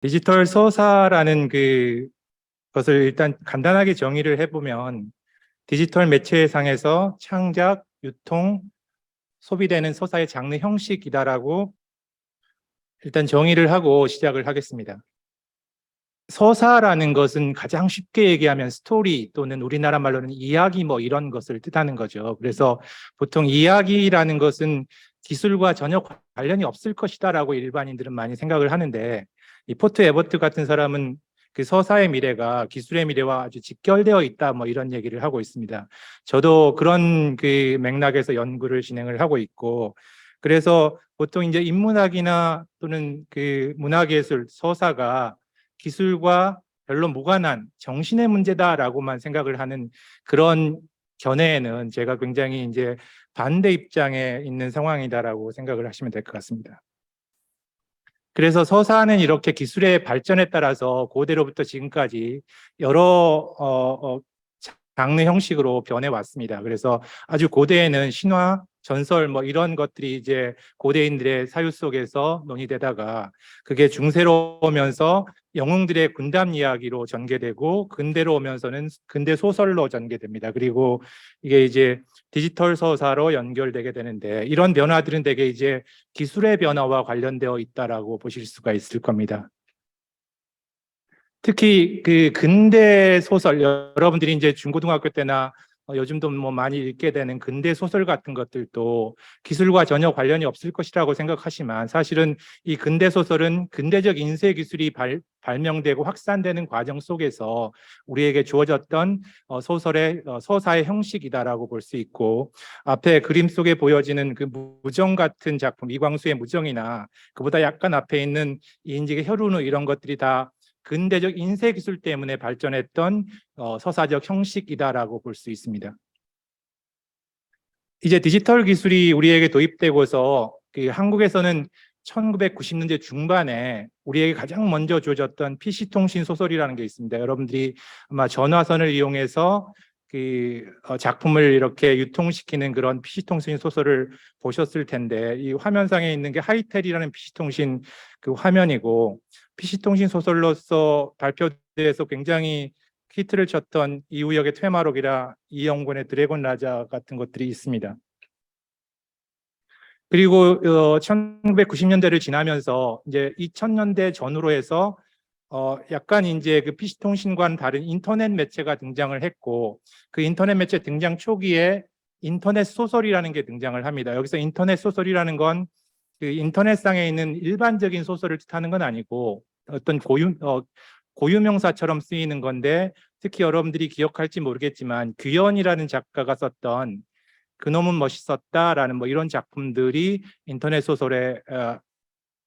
디지털 서사라는 것을 일단 간단하게 정의를 해보면 디지털 매체상에서 창작, 유통, 소비되는 서사의 장르 형식이다라고 일단 정의를 하고 시작을 하겠습니다. 서사라는 것은 가장 쉽게 얘기하면 스토리 또는 우리나라 말로는 이야기 뭐 이런 것을 뜻하는 거죠. 그래서 보통 이야기라는 것은 기술과 전혀 관련이 없을 것이다라고 일반인들은 많이 생각을 하는데 이 포트 에버트 같은 사람은 그 서사의 미래가 기술의 미래와 아주 직결되어 있다 뭐 이런 얘기를 하고 있습니다. 저도 그런 그 맥락에서 연구를 진행을 하고 있고 그래서 보통 이제 인문학이나 또는 그 문화예술 서사가 기술과 별로 무관한 정신의 문제다라고만 생각을 하는 그런 견해에는 제가 굉장히 이제 반대 입장에 있는 상황이다라고 생각을 하시면 될 것 같습니다. 그래서 서사는 이렇게 기술의 발전에 따라서 고대로부터 지금까지 여러 장르 형식으로 변해 왔습니다. 그래서 아주 고대에는 신화, 전설 뭐 이런 것들이 이제 고대인들의 사유 속에서 논의되다가 그게 중세로 오면서 영웅들의 군담 이야기로 전개되고 근대로 오면서는 근대 소설로 전개됩니다. 그리고 이게 이제 디지털 서사로 연결되게 되는데 이런 변화들은 대개 이제 기술의 변화와 관련되어 있다라고 보실 수가 있을 겁니다. 특히 그 근대 소설 여러분들이 이제 중고등학교 때나 요즘도 뭐 많이 읽게 되는 근대 소설 같은 것들도 기술과 전혀 관련이 없을 것이라고 생각하지만 사실은 이 근대 소설은 근대적 인쇄 기술이 발명되고 확산되는 과정 속에서 우리에게 주어졌던 소설의 서사의 형식이다라고 볼 수 있고 앞에 그림 속에 보여지는 그 무정 같은 작품 이광수의 무정이나 그보다 약간 앞에 있는 이인직의 혈운우 이런 것들이 다 근대적 인쇄 기술 때문에 발전했던 서사적 형식이다라고 볼 수 있습니다. 이제 디지털 기술이 우리에게 도입되고서 그 한국에서는 1990년대 중반에 우리에게 가장 먼저 주어졌던 PC통신 소설이라는 게 있습니다. 여러분들이 아마 전화선을 이용해서 그 작품을 이렇게 유통시키는 그런 PC통신 소설을 보셨을 텐데 이 화면상에 있는 게 하이텔이라는 PC통신 그 화면이고 PC통신 소설로서 발표돼서 굉장히 히트를 쳤던 이우혁의 퇴마록이라 이영곤의 드래곤 라자 같은 것들이 있습니다. 그리고 1990년대를 지나면서 이제 2000년대 전후로 해서 약간 이제 그 PC통신과는 다른 인터넷 매체가 등장을 했고 그 인터넷 매체 등장 초기에 인터넷 소설이라는 게 등장을 합니다. 여기서 인터넷 소설이라는 건 그 인터넷상에 있는 일반적인 소설을 뜻하는 건 아니고 어떤 고유명사처럼 쓰이는 건데 특히 여러분들이 기억할지 모르겠지만 규현이라는 작가가 썼던 그놈은 멋있었다라는 뭐 이런 작품들이 인터넷 소설에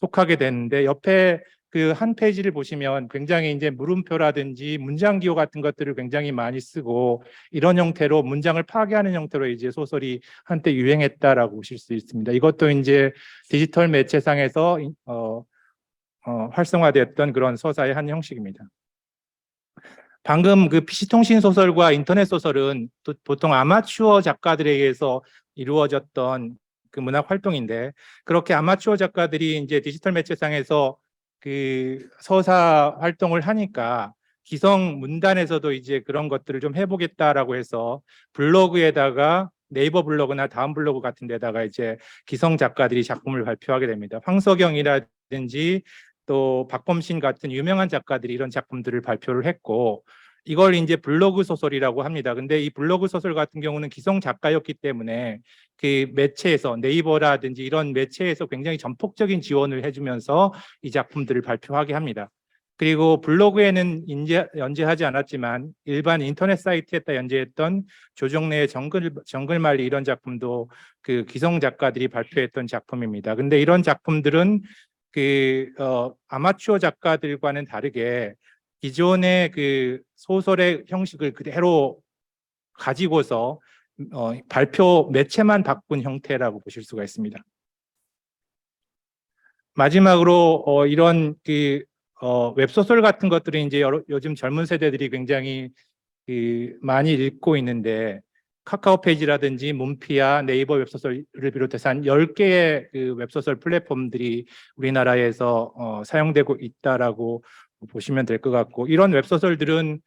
속하게 되는데 옆에 그 한 페이지를 보시면 굉장히 이제 물음표라든지 문장 기호 같은 것들을 굉장히 많이 쓰고 이런 형태로 문장을 파괴하는 형태로 이제 소설이 한때 유행했다라고 보실 수 있습니다. 이것도 이제 디지털 매체상에서 활성화됐던 그런 서사의 한 형식입니다. 방금 그 PC통신 소설과 인터넷 소설은 또 보통 아마추어 작가들에 의해서 이루어졌던 그 문학 활동인데 그렇게 아마추어 작가들이 이제 디지털 매체상에서 그 서사 활동을 하니까 기성 문단에서도 이제 그런 것들을 좀 해보겠다라고 해서 블로그에다가 네이버 블로그나 다음 블로그 같은 데다가 이제 기성 작가들이 작품을 발표하게 됩니다. 황석영이라든지 또 박범신 같은 유명한 작가들이 이런 작품들을 발표를 했고 이걸 이제 블로그 소설이라고 합니다. 근데 이 블로그 소설 같은 경우는 기성 작가였기 때문에 그 매체에서 네이버라든지 이런 매체에서 굉장히 전폭적인 지원을 해주면서 이 작품들을 발표하게 합니다. 그리고 블로그에는 연재하지 않았지만 일반 인터넷 사이트에다 연재했던 조정래의 정글말리 이런 작품도 그 기성 작가들이 발표했던 작품입니다. 근데 이런 작품들은 그 아마추어 작가들과는 다르게 기존의 그 소설의 형식을 그대로 가지고서 발표 매체만 바꾼 형태라고 보실 수가 있습니다. 마지막으로 이런 그 웹소설 같은 것들이 이제 요즘 젊은 세대들이 굉장히 그 많이 읽고 있는데 카카오 페이지라든지 문피아, 네이버 웹소설을 비롯해서 한 10개의 그 웹소설 플랫폼들이 우리나라에서 사용되고 있다라고 보시면 될 것 같고, 이런 웹소설들은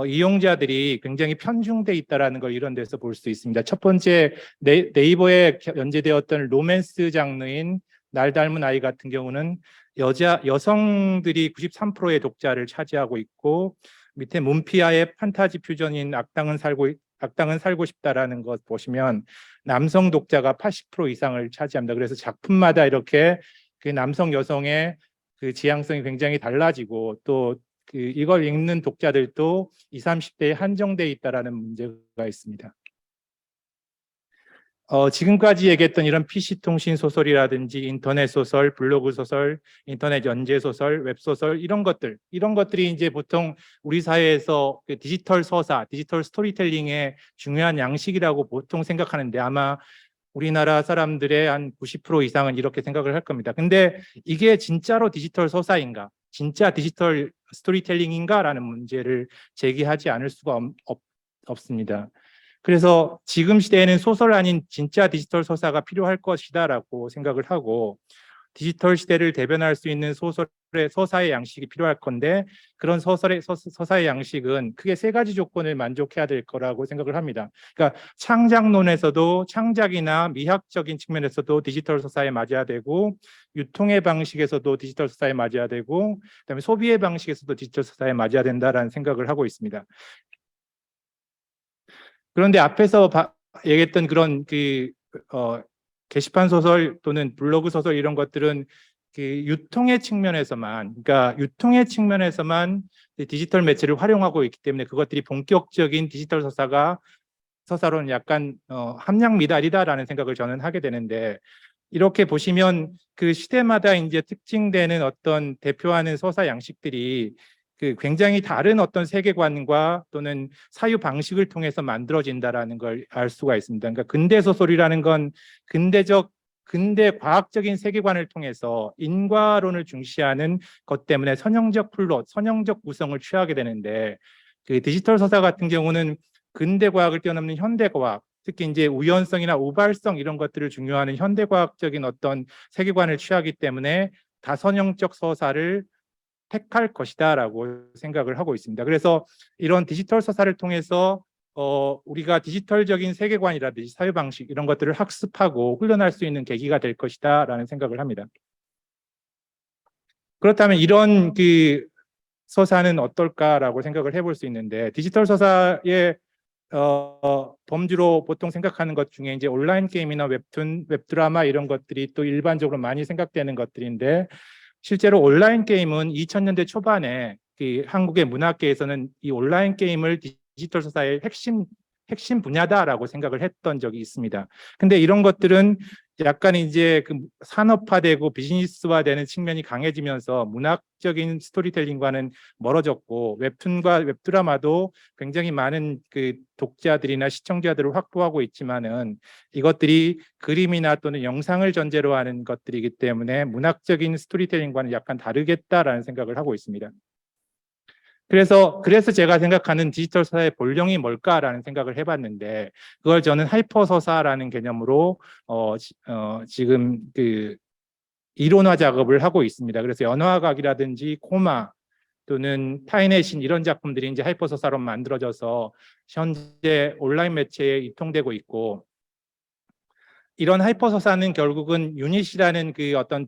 이용자들이 굉장히 편중돼 있다라는 걸 이런 데서 볼 수 있습니다. 첫 번째, 네이버에 연재되었던 로맨스 장르인 날 닮은 아이 같은 경우는 여성들이 93%의 독자를 차지하고 있고, 밑에 문피아의 판타지 퓨전인 악당은 살고 싶다라는 것 보시면 남성 독자가 80% 이상을 차지합니다. 그래서 작품마다 이렇게 그 남성 여성의 그 지향성이 굉장히 달라지고, 또 그 이걸 읽는 독자들도 20, 30대에 한정돼 있다라는 문제가 있습니다. 지금까지 얘기했던 이런 PC 통신 소설이라든지 인터넷 소설, 블로그 소설, 인터넷 연재 소설, 웹소설 이런 것들이 이제 보통 우리 사회에서 그 디지털 서사, 디지털 스토리텔링의 중요한 양식이라고 보통 생각하는데, 아마 우리나라 사람들의 한 90% 이상은 이렇게 생각을 할 겁니다. 근데 이게 진짜로 디지털 서사인가? 진짜 디지털 스토리텔링인가라는 문제를 제기하지 않을 수가 없습니다. 그래서 지금 시대에는 소설 아닌 진짜 디지털 서사가 필요할 것이다라고 생각을 하고, 디지털 시대를 대변할 수 있는 서사의 양식이 필요할 건데, 그런 서사의 양식은 크게 세 가지 조건을 만족해야 될 거라고 생각을 합니다. 그러니까 창작론에서도, 창작이나 미학적인 측면에서도 디지털 서사에 맞아야 되고, 유통의 방식에서도 디지털 서사에 맞아야 되고, 그다음에 소비의 방식에서도 디지털 서사에 맞아야 된다라는 생각을 하고 있습니다. 그런데 앞에서 얘기했던 그런 게시판 소설 또는 블로그 소설 이런 것들은 그 유통의 측면에서만, 그러니까 유통의 측면에서만 디지털 매체를 활용하고 있기 때문에 그것들이 본격적인 디지털 서사로는 약간 함량 미달이다라는 생각을 저는 하게 되는데, 이렇게 보시면 그 시대마다 이제 특징되는 어떤 대표하는 서사 양식들이 그 굉장히 다른 어떤 세계관과 또는 사유 방식을 통해서 만들어진다라는 걸 알 수가 있습니다. 그러니까 근대 소설이라는 건 근대 과학적인 세계관을 통해서 인과론을 중시하는 것 때문에 선형적 플롯, 선형적 구성을 취하게 되는데, 그 디지털 서사 같은 경우는 근대 과학을 뛰어넘는 현대 과학, 특히 이제 우연성이나 우발성 이런 것들을 중요하는 현대과학적인 어떤 세계관을 취하기 때문에 다선형적 서사를 택할 것이다라고 생각을 하고 있습니다. 그래서 이런 디지털 서사를 통해서 우리가 디지털적인 세계관이라든지 사유 방식 이런 것들을 학습하고 훈련할 수 있는 계기가 될 것이다라는 생각을 합니다. 그렇다면 이런 그 서사는 어떨까라고 생각을 해볼 수 있는데, 디지털 서사의 범주로 보통 생각하는 것 중에 이제 온라인 게임이나 웹툰, 웹드라마 이런 것들이 또 일반적으로 많이 생각되는 것들인데, 실제로 온라인 게임은 2000년대 초반에 그 한국의 문학계에서는 이 온라인 게임을 디지털 서사의 핵심 분야다라고 생각을 했던 적이 있습니다. 근데 이런 것들은 약간 이제 그 산업화되고 비즈니스화되는 측면이 강해지면서 문학적인 스토리텔링과는 멀어졌고, 웹툰과 웹드라마도 굉장히 많은 그 독자들이나 시청자들을 확보하고 있지만은 이것들이 그림이나 또는 영상을 전제로 하는 것들이기 때문에 문학적인 스토리텔링과는 약간 다르겠다라는 생각을 하고 있습니다. 그래서 제가 생각하는 디지털 서사의 본령이 뭘까라는 생각을 해봤는데, 그걸 저는 하이퍼 서사라는 개념으로 지금 그 이론화 작업을 하고 있습니다. 그래서 연화각이라든지 코마 또는 타인의 신 이런 작품들이 이제 하이퍼 서사로 만들어져서 현재 온라인 매체에 유통되고 있고, 이런 하이퍼 서사는 결국은 유닛이라는 그 어떤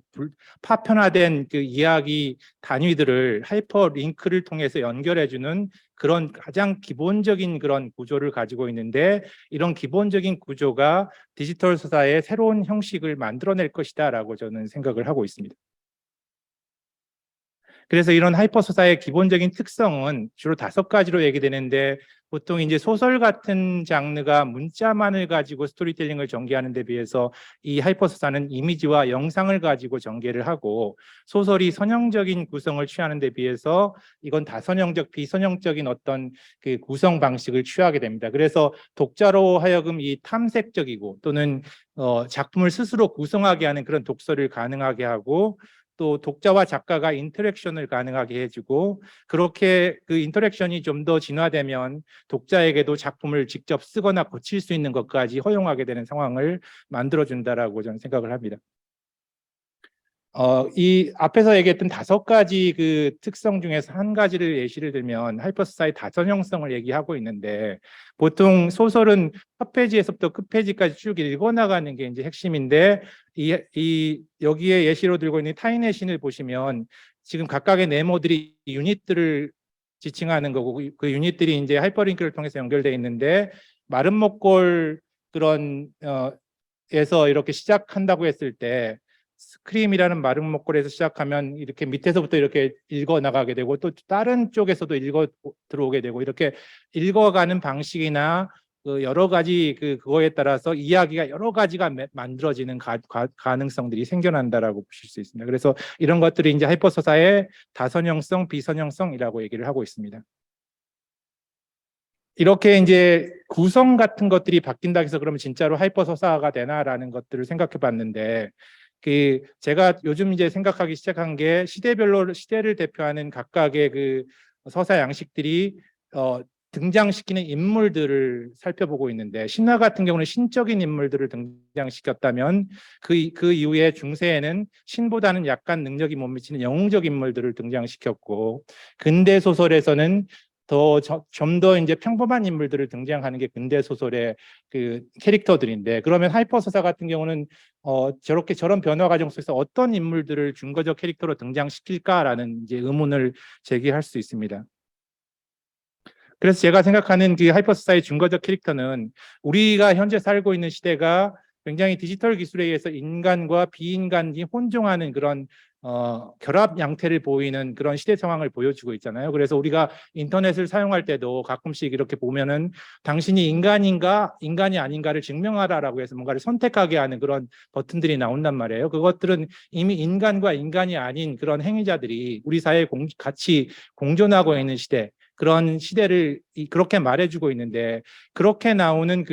파편화된 그 이야기 단위들을 하이퍼 링크를 통해서 연결해주는 그런 가장 기본적인 그런 구조를 가지고 있는데, 이런 기본적인 구조가 디지털 서사의 새로운 형식을 만들어낼 것이다라고 저는 생각을 하고 있습니다. 그래서 이런 하이퍼 서사의 기본적인 특성은 주로 5가지로 얘기되는데, 보통 이제 소설 같은 장르가 문자만을 가지고 스토리텔링을 전개하는 데 비해서 이 하이퍼 서사는 이미지와 영상을 가지고 전개를 하고, 소설이 선형적인 구성을 취하는 데 비해서 이건 다선형적, 비선형적인 어떤 그 구성 방식을 취하게 됩니다. 그래서 독자로 하여금 이 탐색적이고 또는 작품을 스스로 구성하게 하는 그런 독서를 가능하게 하고, 또 독자와 작가가 인터랙션을 가능하게 해주고 그렇게 그 인터랙션이 좀 더 진화되면 독자에게도 작품을 직접 쓰거나 고칠 수 있는 것까지 허용하게 되는 상황을 만들어준다라고 저는 생각을 합니다. 이 앞에서 얘기했던 5가지 그 특성 중에서 한 가지를 예시를 들면 하이퍼스사의 다선형성을 얘기하고 있는데 보통 소설은 첫 페이지에서부터 끝 페이지까지 쭉 읽어나가는 게 이제 핵심인데 여기에 예시로 들고 있는 타인의 신을 보시면 지금 각각의 네모들이 유닛들을 지칭하는 거고 그 유닛들이 이제 하이퍼링크를 통해서 연결되어 있는데 마른 목골 그런 에서 이렇게 시작한다고 했을 때 스크림이라는 마른 목걸이에서 시작하면 이렇게 밑에서부터 이렇게 읽어 나가게 되고 또 다른 쪽에서도 읽어 들어오게 되고 이렇게 읽어가는 방식이나 그 여러 가지 그거에 따라서 이야기가 여러 가지가 만들어지는 가능성들이 생겨난다라고 보실 수 있습니다. 그래서 이런 것들이 이제 하이퍼서사의 다선형성, 비선형성이라고 얘기를 하고 있습니다. 이렇게 이제 구성 같은 것들이 바뀐다 해서 그러면 진짜로 하이퍼서사가 되나라는 것들을 생각해 봤는데 제가 요즘 이제 생각하기 시작한 게 시대별로 시대를 대표하는 각각의 그 서사 양식들이 등장시키는 인물들을 살펴보고 있는데 신화 같은 경우는 신적인 인물들을 등장시켰다면 그 이후에 중세에는 신보다는 약간 능력이 못 미치는 영웅적 인물들을 등장시켰고 근대 소설에서는 좀 더 이제 평범한 인물들을 등장하는 게 근대 소설의 그 캐릭터들인데 그러면 하이퍼서사 같은 경우는 저런 변화 과정 속에서 어떤 인물들을 중거적 캐릭터로 등장시킬까라는 이제 의문을 제기할 수 있습니다. 그래서 제가 생각하는 그 하이퍼서사의 중거적 캐릭터는 우리가 현재 살고 있는 시대가 굉장히 디지털 기술에 의해서 인간과 비인간이 혼종하는 그런 결합 양태를 보이는 그런 시대 상황을 보여주고 있잖아요. 그래서 우리가 인터넷을 사용할 때도 가끔씩 이렇게 보면은 당신이 인간인가 인간이 아닌가를 증명하라라고 해서 뭔가를 선택하게 하는 그런 버튼들이 나온단 말이에요. 그것들은 이미 인간과 인간이 아닌 그런 행위자들이 우리 사회에 같이 공존하고 있는 시대 그런 시대를 그렇게 말해주고 있는데 그렇게 나오는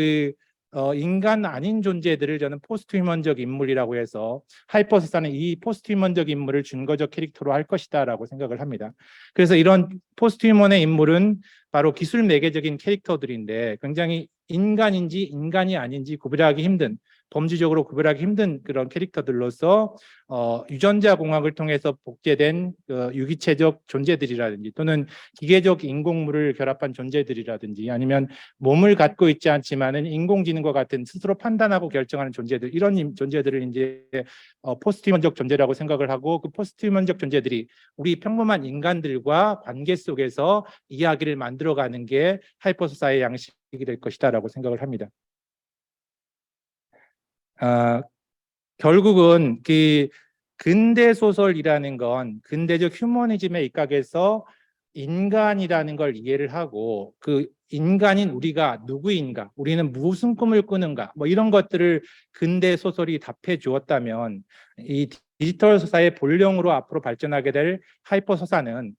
인간 아닌 존재들을 저는 포스트 휴먼적 인물이라고 해서 하이퍼서사는 이 포스트 휴먼적 인물을 준거적 캐릭터로 할 것이다라고 생각을 합니다. 그래서 이런 포스트 휴먼의 인물은 바로 기술 매개적인 캐릭터들인데 굉장히 인간인지 인간이 아닌지 구별하기 힘든 범주적으로 구별하기 힘든 그런 캐릭터들로서 유전자 공학을 통해서 복제된 유기체적 존재들이라든지 또는 기계적 인공물을 결합한 존재들이라든지 아니면 몸을 갖고 있지 않지만은 인공지능과 같은 스스로 판단하고 결정하는 존재들 이런 존재들을 이제 포스트 휴먼적 존재라고 생각을 하고 그 포스트 휴먼적 존재들이 우리 평범한 인간들과 관계 속에서 이야기를 만들어가는 게 하이퍼서사의 양식이 될 것이다라고 생각을 합니다. 결국은 근대 소설이라는 건 근대적 휴머니즘에 입각해서 인간이라는 걸 이해를 하고 그 인간인 우리가 누구인가, 우리는 무슨 꿈을 꾸는가, 뭐 이런 것들을 근대 소설이 답해 주었다면 이 디지털 서사의 본령으로 앞으로 발전하게 될 하이퍼 서사는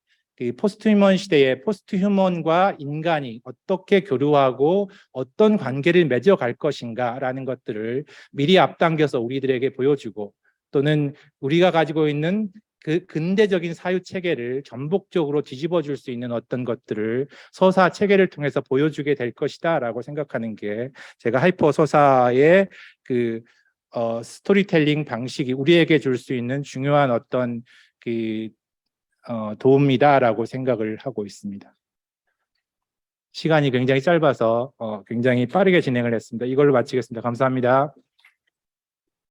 포스트 휴먼 시대에 포스트 휴먼과 인간이 어떻게 교류하고 어떤 관계를 맺어갈 것인가라는 것들을 미리 앞당겨서 우리들에게 보여주고 또는 우리가 가지고 있는 그 근대적인 사유 체계를 전복적으로 뒤집어 줄 수 있는 어떤 것들을 서사 체계를 통해서 보여주게 될 것이다라고 생각하는 게 제가 하이퍼 서사의 스토리텔링 방식이 우리에게 줄 수 있는 중요한 어떤 도움이다라고 생각을 하고 있습니다. 시간이 굉장히 짧아서 굉장히 빠르게 진행을 했습니다. 이걸로 마치겠습니다. 감사합니다.